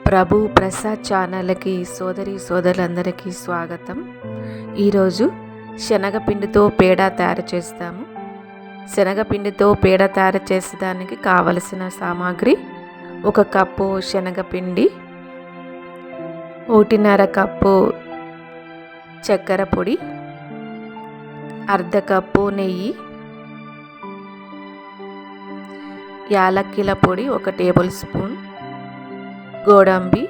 ప్రభు ప్రసాద్ ఛానల్కి సోదరులందరికీ స్వాగతం. ఈరోజు శనగపిండితో పేడ తయారు చేస్తాము. శనగపిండితో పేడ తయారు చేసేదానికి కావలసిన సామాగ్రి: 1 కప్పు శనగపిండి, 1.5 కప్పు చక్కెర పొడి, అర్ధ కప్పు నెయ్యి, యాలక్కిల పొడి 1 టేబుల్ స్పూన్, గోడంబి,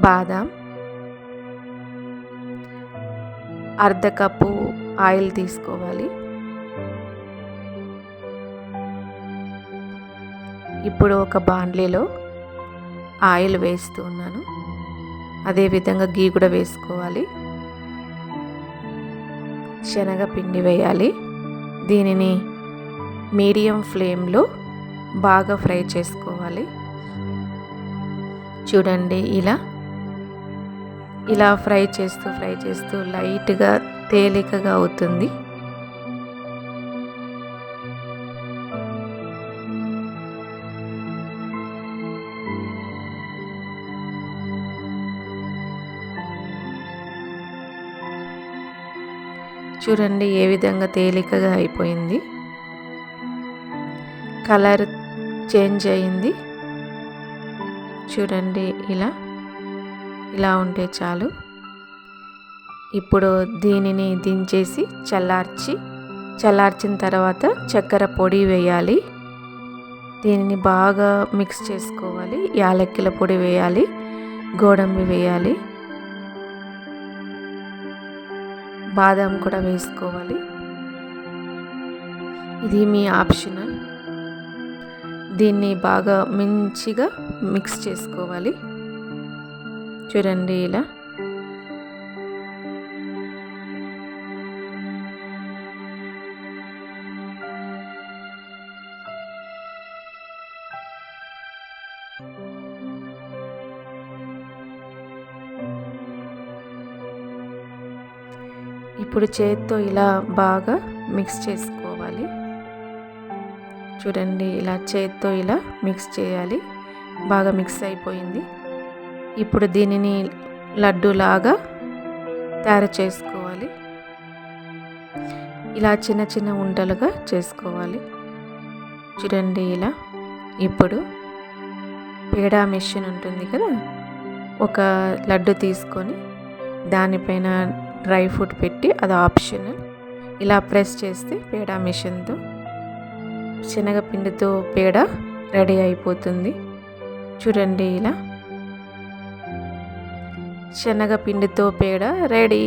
బాదాం, అర్ధ కప్పు ఆయిల్ తీసుకోవాలి. ఇప్పుడు ఒక బాండ్లీలో ఆయిల్ వేస్తున్నాను. అదేవిధంగా గీ కూడా వేసుకోవాలి. శనగపిండి వేయాలి. దీనిని మీడియం ఫ్లేమ్లో బాగా ఫ్రై చేసుకోవాలి. చూడండి, ఇలా ఫ్రై చేస్తూ లైట్గా తేలికగా అవుతుంది. చూడండి ఏ విధంగా తేలికగా అయిపోయింది. కలర్ చేంజ్ అయింది. చూడండి, ఇలా ఉంటే చాలు. ఇప్పుడు దీనిని దించేసి చల్లార్చిన తర్వాత చక్కెర పొడి వేయాలి. దీనిని బాగా మిక్స్ చేసుకోవాలి. యాలక్కిల పొడి వేయాలి, గోడంబి వేయాలి, బాదం కూడా వేసుకోవాలి. ఇది మీ ఆప్షనల్. దీన్ని బాగా మంచిగా మిక్స్ చేసుకోవాలి. చూడండి, ఇప్పుడు చేత్తో ఇలా బాగా మిక్స్ చేసుకోవాలి. చూడండి, చేత్తో మిక్స్ చేయాలి. బాగా మిక్స్ అయిపోయింది. ఇప్పుడు దీనిని లడ్డూలాగా తయారు చేసుకోవాలి. చిన్న చిన్న ఉండలుగా చేసుకోవాలి. చూడండి, ఇప్పుడు పేడా మెషిన్ ఉంటుంది కదా, ఒక లడ్డు తీసుకొని దానిపైన డ్రై ఫ్రూట్ పెట్టి, అది ఆప్షనల్. ప్రెస్ చేస్తే పేడా మెషిన్తో శనగపిండితో పేడ రెడీ అయిపోతుంది. చూడండి, శనగపిండితో పేడ రెడీ.